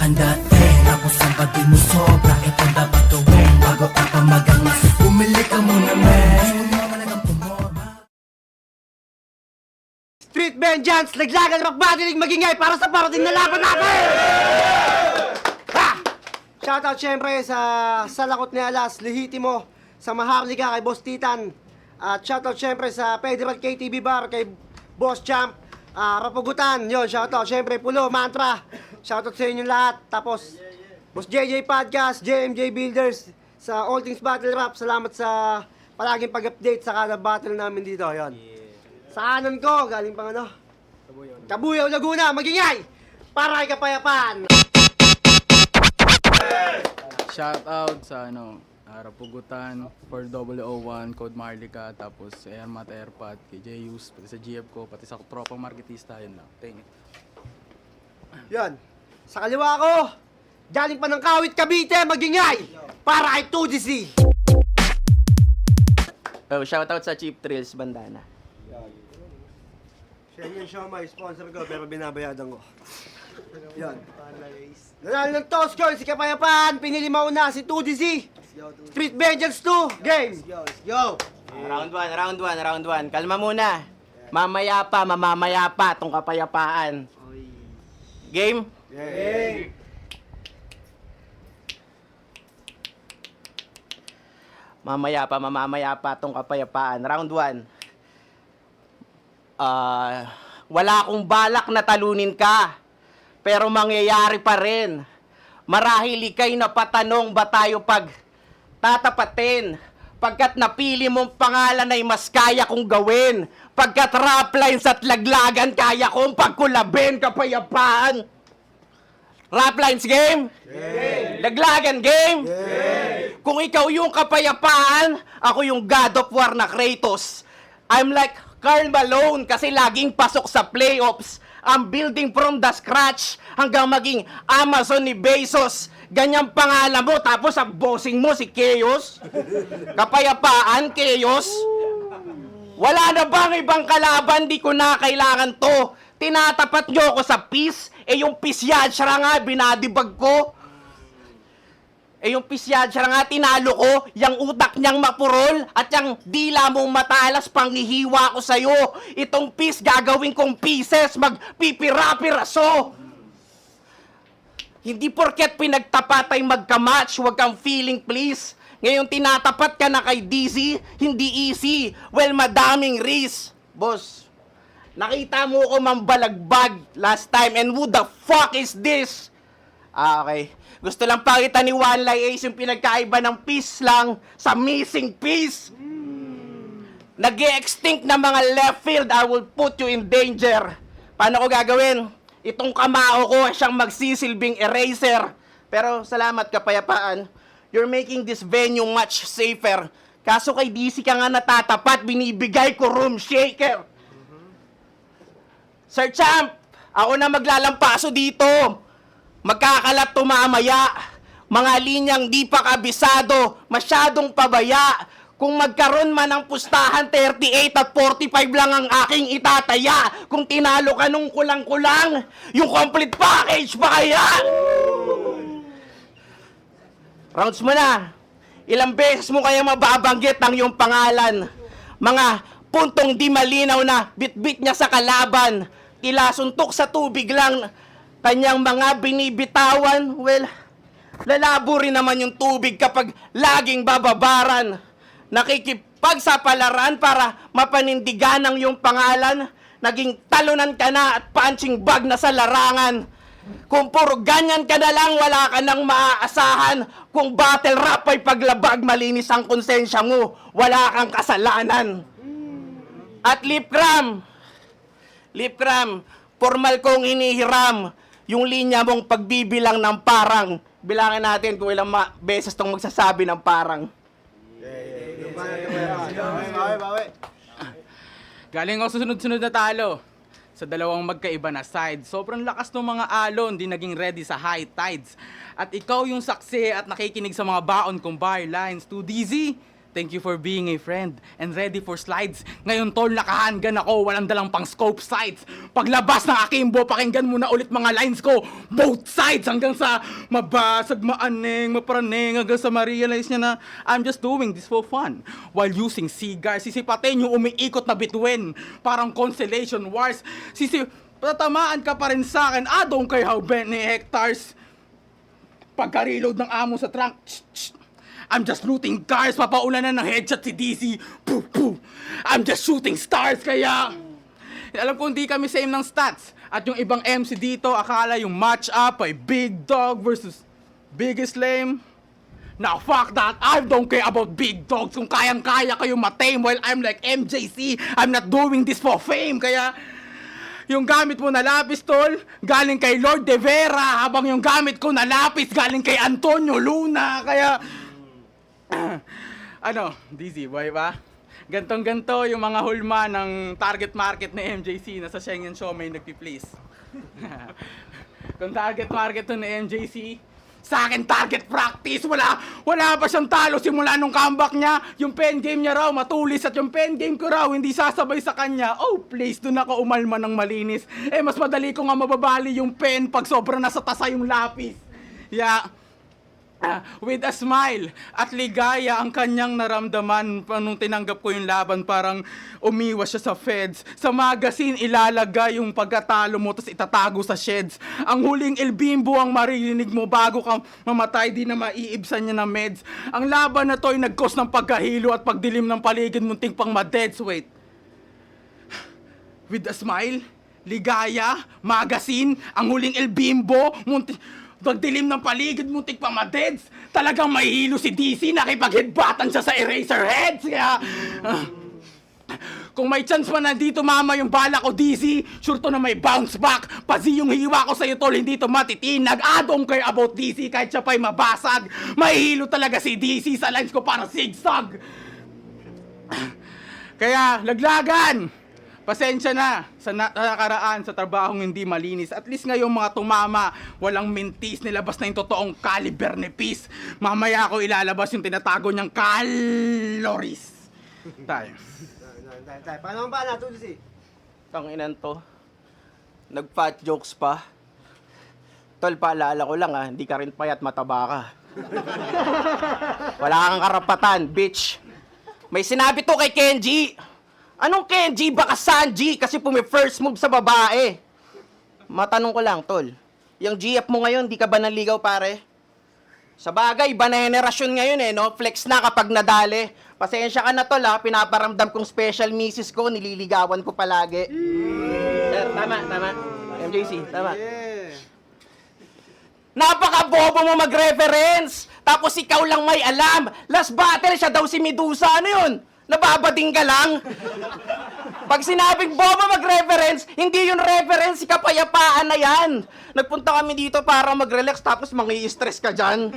kang dating, tapos ang pati mo sobra, ito dapat gawin bago ka pa magangas. Bumili ka muna men, huwag mo malagang pumorma. Street Vengeance, laglagan, magbadilig, magingay para sa parating na laban natin! Ha! Shoutout syempre sa Salakot ni Alas, Lehitimo, sa Maharlika kay Boss Titan. At shoutout syempre sa Federal KTV Bar kay Boss Champ. Rapugutan, yun, shoutout syempre Pulo, Mantra. Shoutout sa inyo lahat. Tapos, Boss JJ Podcast, JMJ Builders, sa All Things Battle Rap. Salamat sa palaging pag-update sa kada battle namin dito, yun. Sa anon ko, galing pang ano? Kabuyaw, Laguna, magingay! Para kay kapayapaan! Shout out sa Rapugutan, 4001, Code Marlica, tapos Airmat Airpat, kay Jeyus, pati sa GF ko, pati sa tropang marketista, yun lang. Thank you. Yan. Sa kaliwa ko, galing pa ng Kawit, Cavite, magingay! Para kay 2DC! Oh, shoutout sa Cheap Thrills Bandana. Siya yung show my sponsor ko, pero binabayadan ko. Yan. Nanalo ng toss coin, si Kapayapaan, pinili mauna si 2DC! Street Vengeance 2, game! Let's go! Round 1. Kalma muna. Mamaya pa, mamamaya pa tong kapayapaan. Game? Game! Mamaya pa tong kapayapaan. Round 1. Wala akong balak na talunin ka, pero mangyayari pa rin. Marahil ika'y napatanong ba tayo pag tatapatin, pagkat napili mong pangalan ay mas kaya kong gawin, pagkat rap lines at laglagan kaya kong pagkulabin, kapayapaan. Rap lines game? Laglagan game? Kung ikaw yung kapayapaan, ako yung God of War na Kratos. I'm like Karl Malone kasi laging pasok sa playoffs. I'm building from the scratch hanggang maging Amazon ni Bezos. Ganyang pangalan mo tapos ang bossing mo si Chaos. Kapayapaan, Chaos. Wala na bang ibang kalaban? Di ko na kailangan to. Tinatapat nyo ako sa peace. Yung peace yadshara nga, binadibag ko. Yung pisyadya nga tinalo ko, yung utak niyang mapurol, at yung dila mong matalas, panghihiwa ko sa'yo. Itong piece, gagawin kong pieces, magpipira-piraso. Hindi porket pinagtapat ay magkamatch, huwag kang feeling please. Ngayon tinatapat ka na kay DZ, hindi easy. Well, madaming risk. Boss, nakita mo ko mambalagbag last time, and who the fuck is this? Okay. Gusto lang pakita ni One Lie Ace yung pinagkaiba ng piece lang sa missing piece. Nag-e-extinct na mga left field, I will put you in danger. Paano ko gagawin? Itong kamao ko siyang magsisilbing eraser. Pero salamat kapayapaan, you're making this venue much safer. Kaso kay DC ka nga natatapat, binibigay ko room shaker. Sir Champ, ako na maglalampaso dito. Magkakalat tumamaya, mga linyang di pa kabisado, masyadong pabaya. Kung magkaroon man ng pustahan, 38 at 45 lang ang aking itataya. Kung tinalo ka nung kulang-kulang, yung complete package pa kaya? Rounds mo na. Ilang beses mo kaya mababanggit ang iyong pangalan? Mga puntong di malinaw na bit-bit niya sa kalaban. Tila suntok sa tubig lang kanyang mga binibitawan. Well, lalabo rin naman yung tubig kapag laging bababaran. Nakikipagsapalaran para mapanindigan ang iyong pangalan. Naging talunan ka na at punching bag na sa larangan. Kung puro ganyan ka na lang, wala ka nang maaasahan. Kung battle rap ay paglabag, malinis ang konsensya mo. Wala kang kasalanan. At lip cram, formal kong hinihiram yung linya mong pagbibilang ng parang. Bilangin natin kung ilang beses tong magsasabi ng parang. Galing ako sa sunod-sunod na talo sa dalawang magkaiba na side. Sobrang lakas ng mga alon, di naging ready sa high tides. At ikaw yung saksi at nakikinig sa mga baon kong bar lines. 2DZ, Thank you for being a friend and ready for slides. Ngayon tol, nakahandgan ako, walang dalang pang scope sights. Paglabas ng akimbo, pakinggan mo na ulit mga lines ko. Both sides hanggang sa mabasag, maaneng, mapraning, hanggang sa ma-realize niya na I'm just doing this for fun. While using cigars, sisipatin yung umiikot na bituin. Parang constellation wars. Tatamaan ka pa rin sa akin. I don't care how many hectares. Pagka-reload ng amo sa trunk, I'm just looting cars, papaulan na ng headshot si DC. Poof, poof. I'm just shooting stars, kaya... Alam ko hindi kami same ng stats. At yung ibang MC dito, akala yung match-up ay Big Dog versus Biggest Lame. Now fuck that, I don't care about big dogs. Kung kayang-kaya kayo matame while I'm like MJC, I'm not doing this for fame, kaya... Yung gamit mo na lapis, tol, galing kay Lord De Vera, habang yung gamit ko na lapis galing kay Antonio Luna, kaya... ano, DZ, boy ba? Gantong-ganto yung mga hulma ng target market ni MJC na sa Shengyan Show may nagpi-please. Kung target market to ni MJC, sa akin target practice, wala pa siyang talo simula nung comeback niya. Yung pen game niya raw matulis at yung pen game ko raw hindi sasabay sa kanya. Oh please, doon ako umalma ng malinis. Mas madali ko nga mababali yung pen pag sobra nasa tasa yung lapis. Yeah. With a smile at ligaya ang kanyang naramdaman nung tinanggap ko yung laban, parang umiwas siya sa feds. Sa magazine ilalagay yung pagkatalo mo tapos itatago sa sheds. Ang huling El Bimbo ang maririnig mo bago ka mamatay, di na maiibsan niya ng meds. Ang laban na to ay nag-cause ng pagkahilo at pagdilim ng paligid, munting pang ma-deads. Wait. With a smile, ligaya, magazine, ang huling El Bimbo, pagdilim ng paligid, muntik pa madeds. Talagang mahihilo si DC, nakipag-headbatan siya sa Eraserheads. Kaya, kung may chance man nandito mama yung bala ko, DC, sure to na may bounce back. Pasi yung hiwa ko sa'yo, tol, hindi to matitinag. I don't care about DC, kahit siya pa'y mabasag. Mahihilo talaga si DC sa lines ko para zigzag. Kaya, laglagan! Pasensya na sa nakaraan sa trabahong hindi malinis. At least ngayong mga tumama, walang mintis, nilabas na yung totoong caliber ni Peace. Mamaya ako ilalabas yung tinatago niyang calories. Tayo. Paano ba na, Tulsi? Tanginan to. Nag-fat jokes pa. Tol, paalala ko lang hindi ka rin payat, mataba ka. Wala kang karapatan, bitch. May sinabi to kay Kenji. Anong Kenji? Baka Sanji kasi first move sa babae. Matanong ko lang, tol. Yung GF mo ngayon, di ka ba naligaw, pare? Sa bagay, iba na henerasyon ngayon no? Flex na kapag nadali. Pasensya ka na, tol, Pinaparamdam kong special misis ko, nililigawan ko palagi. Sir, tama. MJC, tama. Yeah. Napaka-bobo mo mag-reference! Tapos ikaw lang may alam! Last battle, siya daw si Medusa. Ano yun? Nababading ka lang? Pag sinabing bobo mag-reference, hindi yun reference, kapayapaan na yan. Nagpunta kami dito para mag-relax tapos mangi-stress ka dyan.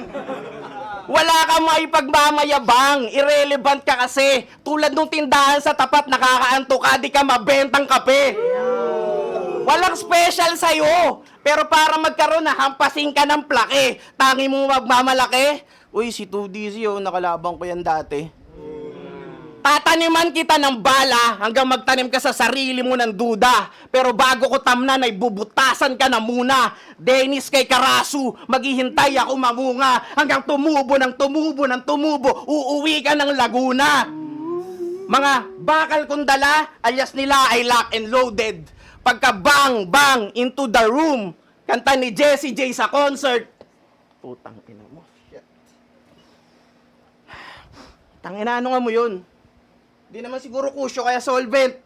Wala kang maipagmamayabang, irrelevant ka kasi. Tulad nung tindahan sa tapat, nakakaanto ka, di ka mabentang kape. Walang special sa'yo. Pero para magkaroon na hampasin ka ng plake, tangi mo magmamalaki. Uy, si 2DC nakalabang ko yan dati. Tataniman kita ng bala hanggang magtanim ka sa sarili mo ng duda. Pero bago ko tamnan ay bubutasan ka na muna. Dennis kay Karasu, maghihintay ako mamunga. Hanggang tumubo ng tumubo, uuwi ka ng Laguna. Mga bakal kong dala, alias nila ay lock and loaded. Pagka bang, bang, into the room. Kanta ni Jessie J sa concert. Putang ina mo, shit. Tangina, ano nga mo yun? Di naman siguro kusyo kaya solvent.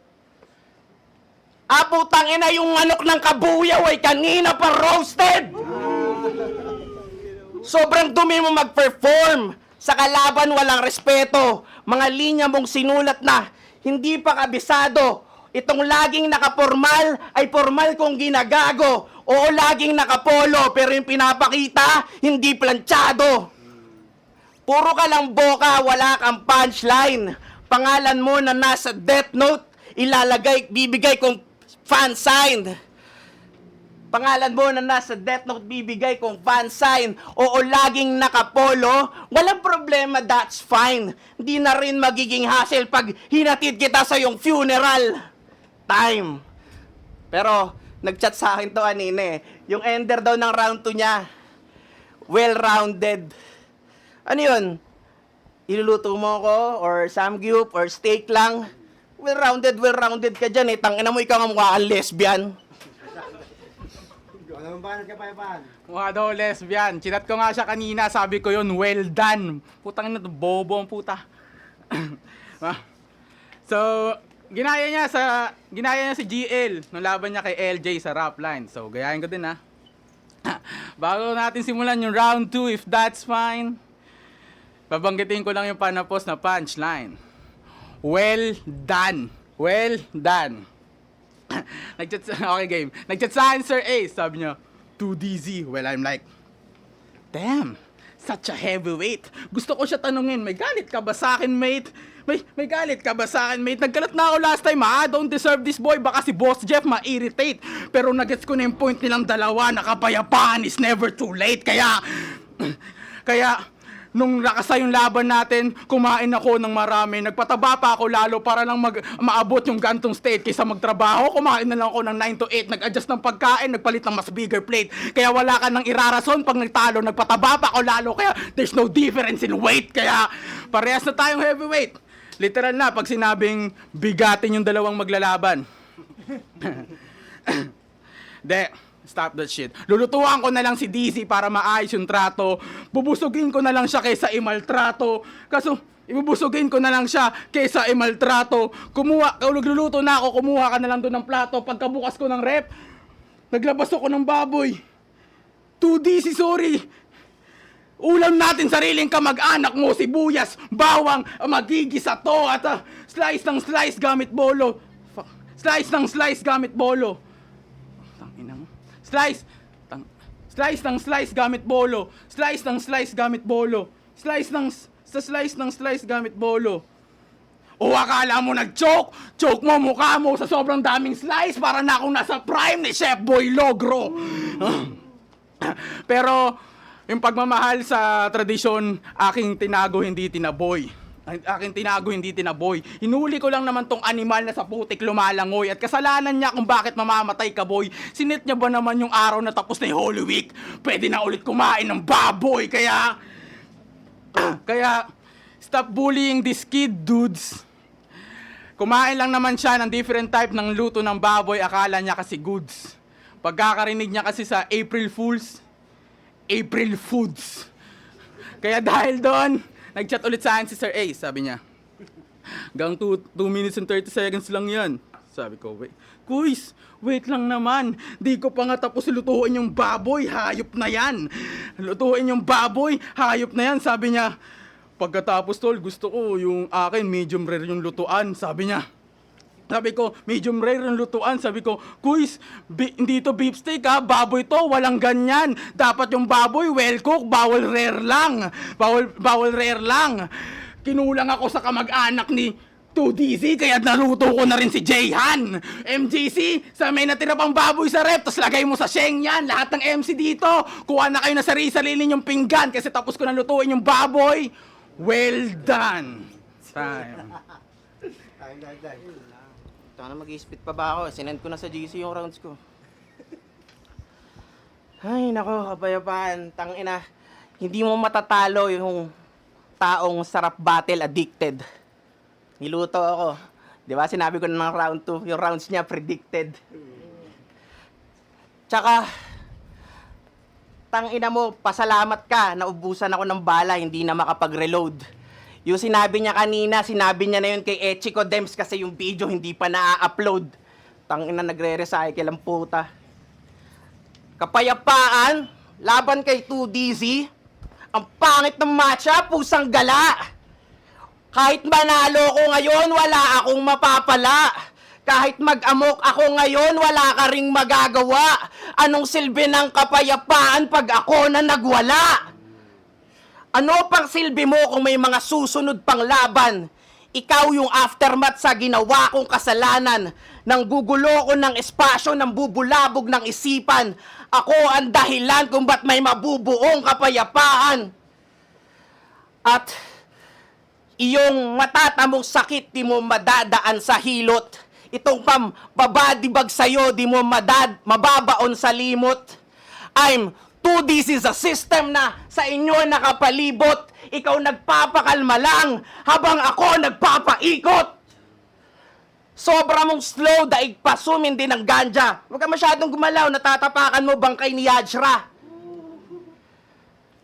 Putang ina, yung manok ng kabuyaw ay kanina pa roasted. Sobrang dumi mo mag-perform. Sa kalaban walang respeto. Mga linya mong sinulat na hindi pa kabisado. Itong laging nakapormal ay formal kong ginagago. Oo, laging nakapolo pero yung pinapakita hindi planchado. Puro ka lang boka, wala kang punchline. Pangalan mo na nasa death note, bibigay kong fan sign. pangalan mo na nasa Death Note bibigay kong fan sign, oo laging nakapolo, walang problema, that's fine. Hindi na rin magiging hassle pag hinatid kita sa iyong funeral time. Pero, nag-chat sa akin to kanina eh. Yung ender daw ng round 2 niya, well-rounded. Ano yun? Iluluto mo ko, or samgyup, or steak lang? Well-rounded ka dyan eh. Tangina mo, ikaw nga mukha kang lesbian. Alam mo ba, nagkapayapaan? Mukha daw lesbian. Chinat ko nga siya kanina, sabi ko yun, well done. Putang ina to, bobo ang puta. So, ginaya niya si GL nung laban niya kay LJ sa rap line. So, gayahin ko din ha. Bago natin simulan yung round 2, if that's fine, babanggitin ko lang yung panapos na punchline. Well done. Well done. Okay, game. Nagchat sa akin, Sir Ace. Sabi niya, 2DZ. Well, I'm like, damn, such a heavyweight. Gusto ko siya tanungin, may galit ka ba sa akin, mate? May galit ka ba sa akin, mate? Nagkalat na ako last time, ha? Don't deserve this boy. Baka si Boss Jeff ma-irritate. Pero nagets ko na yung point nilang dalawa na kapayapaan is never too late. Kaya, nung nakasa yung laban natin, kumain ako ng marami. Nagpataba pa ako lalo para lang maabot yung gantong state. Kaysa magtrabaho, kumain na lang ako ng 9 to 8. Nag-adjust ng pagkain, nagpalit ng mas bigger plate. Kaya wala ka ng irarason pag nagtalo. Nagpataba pa ako lalo. Kaya there's no difference in weight. Kaya parehas na tayong heavyweight. Literal na pag sinabing bigatin yung dalawang maglalaban. Stop that shit. Lulutuan ko na lang si DC para maayos yung trato. Bubusugin ko na lang siya kaysa imaltrato. Kaso, ibubusugin ko na lang siya kaysa imaltrato. Luluto na ako, kumuha ka na lang doon ng plato. Pagkabukas ko ng rep, naglabas ako ng baboy. 2DC, sorry. Ulam natin sariling kamag-anak mo, sibuyas, bawang, magigisa to at slice ng slice gamit bolo. Slice ng slice gamit bolo. Tangina mo. Slice ng slice gamit bolo. Slice ng slice gamit bolo. Slice ng slice gamit bolo. O akala mo nag-choke? Choke mo mukha mo sa sobrang daming slice para na akong nasa prime ni Chef Boy Logro. Pero yung pagmamahal sa tradisyon, aking tinago hindi tinaboy. Hinuli ko lang naman tong animal na sa putik lumalangoy at kasalanan niya kung bakit mamamatay ka, boy. Sinit niya ba naman yung araw na tapos na yung Holy Week? Pwede na ulit kumain ng baboy, kaya stop bullying this kid, dudes. Kumain lang naman siya ng different type ng luto ng baboy, akala niya kasi goods. Pagkakarinig niya kasi sa April Fools, April Foods. Kaya dahil doon, nag-chat ulit sa akin si Sir Ace, sabi niya, gang 2 minutes and 30 seconds lang yan. Sabi ko, wait. Kuys, wait lang naman. Di ko pa nga tapos lutuin yung baboy, hayop na yan. Lutuin yung baboy, hayop na yan. Sabi niya, pagkatapos tol, gusto ko yung akin, medium rare yung lutuan. Sabi niya, sabi ko, medium rare yung lutuan. Sabi ko, Kuys, hindi to beef steak ha, baboy to, walang ganyan. Dapat yung baboy, well cook, bawal rare lang. Bawal rare lang. Kinulang ako sa kamag-anak ni 2DZ, kaya naluto ko na rin si Jayhan. MJC, sa may natira pang baboy sa rep, tapos lagay mo sa Sheng yan. Lahat ng MC dito, kuha na kayo na sarili-sarili yung pinggan, kasi tapos ko na lutuin yung baboy. Well done. Time. Ito na, mag-i-spit pa ba ako? Sinend ko na sa GC yung rounds ko. Ay, nako, kapayapaan. Tangina, hindi mo matatalo yung taong sarap battle addicted. Niluto ako. Di ba, sinabi ko na ng round 2, yung rounds niya predicted. Tsaka, tangina mo, pasalamat ka, naubusan ako ng bala, hindi na makapag-reload. Yung sinabi niya kanina, sinabi niya na yun kay Echiko Dems kasi yung video hindi pa na-upload. Tangina, nagre-recycle ang puta. Kapayapaan, laban kay 2DZ, ang pangit ng matcha, pusang gala. Kahit manalo ko ngayon, wala akong mapapala. Kahit mag-amok ako ngayon, wala ka ring magagawa. Anong silbi ng kapayapaan pag ako na nagwala? Ano pang silbi mo kung may mga susunod pang laban? Ikaw yung aftermath sa ginawa kong kasalanan. Nang gugulo ko ng espasyo, nang bubulabog ng isipan. Ako ang dahilan kung ba't may mabubuong kapayapaan. At iyong matatamong sakit di mo madadaan sa hilot. Itong pambabadibag sa'yo di mo mababaon sa limot. This is a system na sa inyo nakapalibot. Ikaw nagpapakalma lang habang ako nagpapaikot. Sobra mong slow, daig pa, sumindi ng ganja. Huwag ka masyadong gumalaw, natatapakan mo bangkay ni Yajra.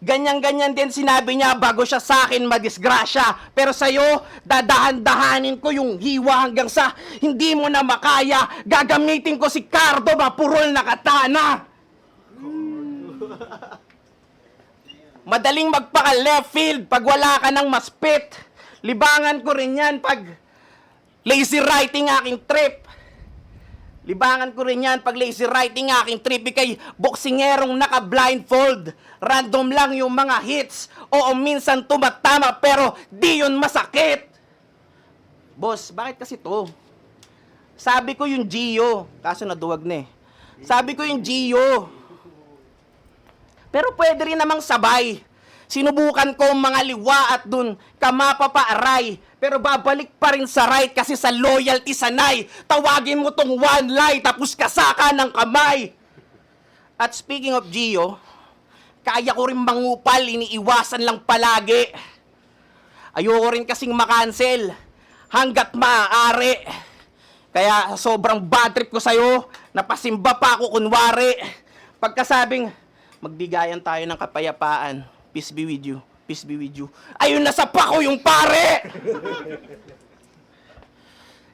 Ganyan-ganyan din sinabi niya bago siya sa akin madisgrasya. Pero sa'yo, dadahan-dahanin ko yung hiwa hanggang sa hindi mo na makaya. Gagamitin ko si Cardo, mapurol na katana. Madaling magpaka-left field pag wala ka ng maspit. Libangan ko rin yan pag lazy writing aking trip. Libangan ko rin yan pag lazy writing aking trip. Ikay boksingerong naka-blindfold. Random lang yung mga hits. Oo, minsan tumatama pero di yun masakit. Boss, bakit kasi to? Sabi ko yung Gio. Kaso naduwag na eh. Sabi ko yung Gio. Pero pwede rin namang sabay. Sinubukan ko ang mga liwa at dun ka mapapaaray. Pero babalik pa rin sa right kasi sa loyalty sanay. Tawagin mo tong one lie tapos kasaka ng kamay. At speaking of Gio, kaya ko rin mangupal, iniiwasan lang palagi. Ayoko rin kasing makancel hanggat maaari. Kaya sobrang bad trip ko sa'yo, napasimba pa ako kunwari. Pagkasabing, magbigayan tayo ng kapayapaan. Peace be with you. Peace be with you. Ayun, nasapa ko yung pare!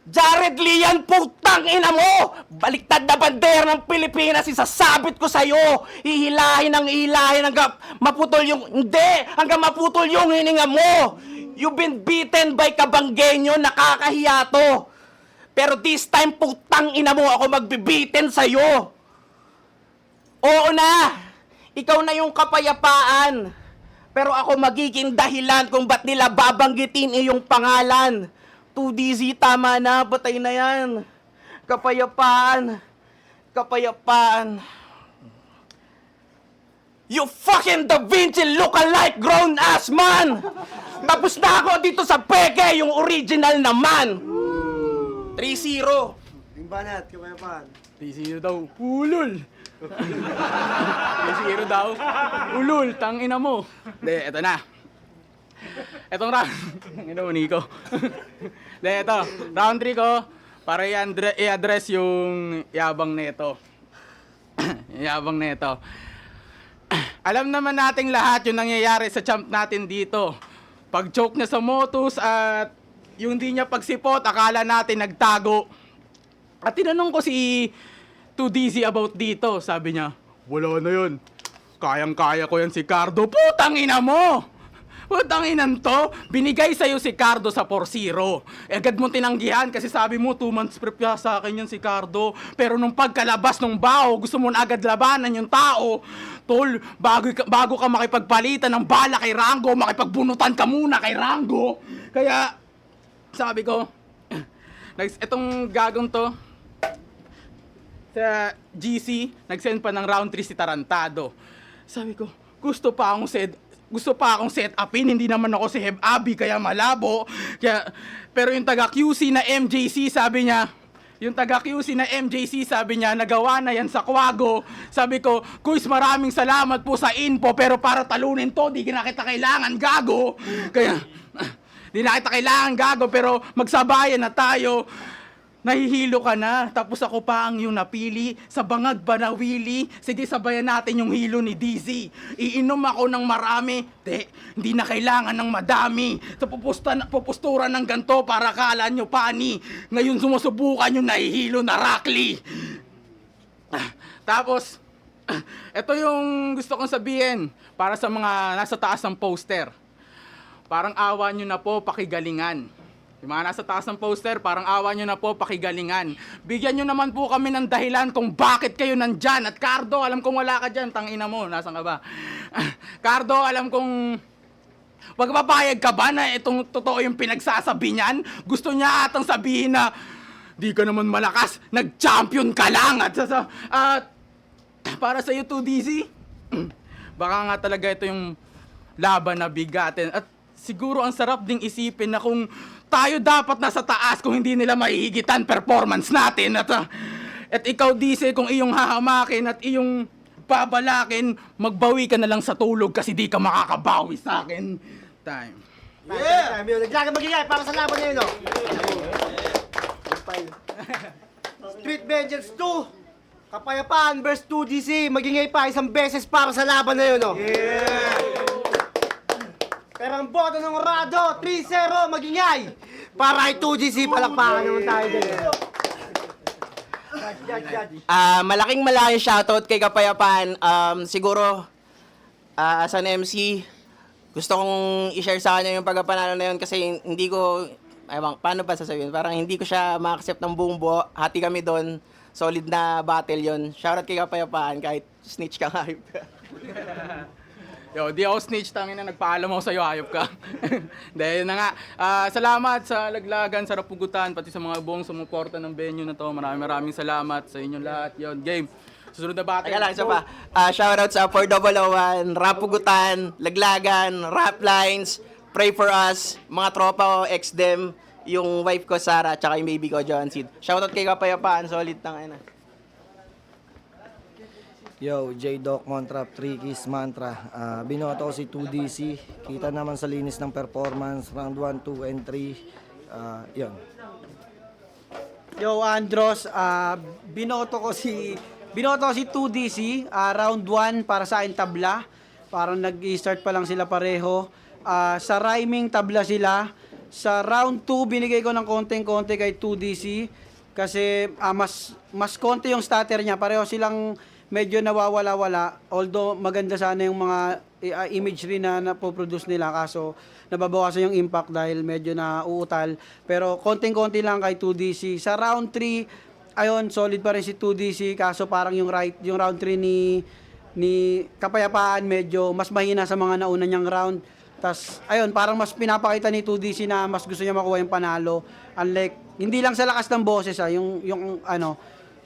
Jared Lian, putang ina mo! Baliktad na bandera ng Pilipinas, isasabit ko sa'yo! Ihilahin ang ihilahin hanggang maputol yung... Hindi! Hanggang maputol yung hininga mo! You've been beaten by Kabanggenyo, nakakahiya to! Pero this time, putang ina mo, ako magbibitin sa'yo! Oo na! Ikaw na yung kapayapaan! Pero ako magiging dahilan kung ba't nila babanggitin iyong pangalan. 2DZ, tama na, batay na yan. Kapayapaan. Kapayapaan. You fucking Da Vinci look-alike grown-ass man! Tapos na ako dito sa peke, yung original naman. 3-0. Yung banat, kapayapaan. 3-0 daw. Ulol! 3-0 daw. Ulol, tangina mo. De, eto na. Etong round. Tangina mo, Nico. De, eto. Round 3 ko. Para i-address yung yabang nito. Yabang nito. Alam naman nating lahat yung nangyayari sa champ natin dito. Pag-choke niya sa motos at yung di niya pagsipot, akala natin nagtago. At tinanong ko si 2DZ about dito. Sabi niya, wala na yun. Kayang-kaya ko yan si Cardo. Putang ina mo! Putang inan to. Binigay sa'yo si Cardo sa 4-0. Agad mo tinanggihan kasi sabi mo 2 months prepare sa akin yan si Cardo. Pero nung pagkalabas ng bao, gusto mo na agad labanan yung tao. Tol, bago ka makipagpalitan ng bala kay Rango, makipagbunutan ka muna kay Rango. Kaya, sabi ko, etong gagong to, sa GC, nag-send pa ng round 3 si Tarantado. Sabi ko, gusto pa akong set upin, hindi naman ako si Heb Abi, kaya malabo. Pero yung taga QC na MJC, sabi niya, nagawa na yan sa Quago. Sabi ko, Kuis, maraming salamat po sa info, pero para talunin to, di na kita kailangan, gago. Kaya, di na kita kailangan, gago, pero magsabayan na tayo. Nahihilo ka na, tapos ako pa ang yung napili, sa bangag ba na Willy? Sige, sabayan natin yung hilo ni DZ. Iinom ako ng marami, hindi na kailangan ng madami. Sa pupustura ng ganto para kala nyo pani. Ngayon sumusubukan yung nahihilo na Rockly. Tapos, ito yung gusto kong sabihin para sa mga nasa taas ng poster. Parang awa nyo na po, pakigalingan. Yung mga nasa taas ng poster, parang awa nyo na po, pakigalingan. Bigyan nyo naman po kami ng dahilan kung bakit kayo nandyan. At Cardo, alam kong wala ka dyan, tangina mo, nasan ka ba? Cardo, alam kong Magpapayag ka ba na itong totoo yung pinagsasabi niyan? Gusto niya atang sabihin na di ka naman malakas, nag-champion ka lang at para sa iyo 2DC. Baka nga talaga ito yung laban na bigatin at siguro ang sarap ding isipin na kung tayo dapat nasa taas kung hindi nila mahihigitan performance natin at ikaw DC kung iyong hahamakin at iyong babalakin, magbawi ka na lang sa tulog kasi di ka makakabawi sa akin. Time. Yeah! Naglagan magingay para sa laban na yun, no? Street Vengeance 2, Kapayapaan vs 2DC, magingay pa isang beses para sa laban na yun, no? Yeah! Pero ang boto ng Rado, 3-0, magingay! Para kay 2DC, palakpakan naman tayo dyan. Malaking shoutout kay Kapayapaan. Siguro, as an MC, gusto kong i-share sa kanya yung pagkapanalo na yun kasi hindi ko, paano pa sasabihin? Parang hindi ko siya ma-accept ng buong buo. Hati kami doon. Solid na battle yun. Shoutout kay Kapayapaan kahit snitch ka nga. Yo, di ako snitch, tangin na nagpaalam ako sa'yo, hayop ka. Dahil na nga, salamat sa Laglagan, sa Rapugutan, pati sa mga buong sumuporta ng venue na to. Maraming salamat sa inyong lahat. Yon, game. Susunod na battle. Teka lang, isa pa. Shoutout sa 4001, Rapugutan, Laglagan, Rap Lines, Pray for Us, mga tropa ko, ex-dem, yung wife ko, Sarah, tsaka yung baby ko, John Sid. Shoutout kay Kapayapaan, solid na. Yo, J-Doc, Montrap, Trickies, Mantra. Binoto ko si 2DC. Kita naman sa linis ng performance. Round 1, 2, and 3. Yun. Yo, Andros, binoto ko si 2DC, round 1 para sa akin tabla. Parang nag-i-start pa lang sila pareho. Sa rhyming tabla sila. Sa round 2 binigay ko ng konting-konti kay 2DC kasi mas konti yung starter niya. Pareho silang medyo nawawala-wala. Although maganda sana yung mga imagery na napoproduce nila kaso nababawasan yung impact dahil medyo nauutal. Pero konting-konti lang kay 2DC. Sa round 3, ayun, solid pa rin si 2DC kaso parang yung round 3 ni Kapayapaan medyo mas mahina sa mga nauna niyang round. Tas ayun, parang mas pinapakita ni 2DC na mas gusto niya makuha yung panalo. Unlike hindi lang sa lakas ng boses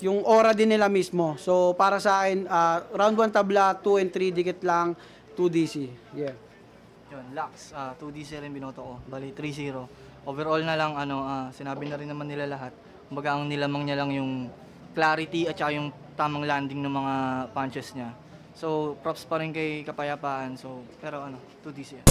yung aura din nila mismo. So para sa akin, round 1 tabla, 2 and 3 dikit lang, 2DC. Yeah. Yun, Lux, 2DC rin binoto ko. Bali, 3-0. Overall na lang, sinabi na rin naman nila lahat. Kumbaga, ang nilamang niya lang yung clarity at saka yung tamang landing ng mga punches niya. So, props pa rin kay Kapayapaan. So, pero 2DC.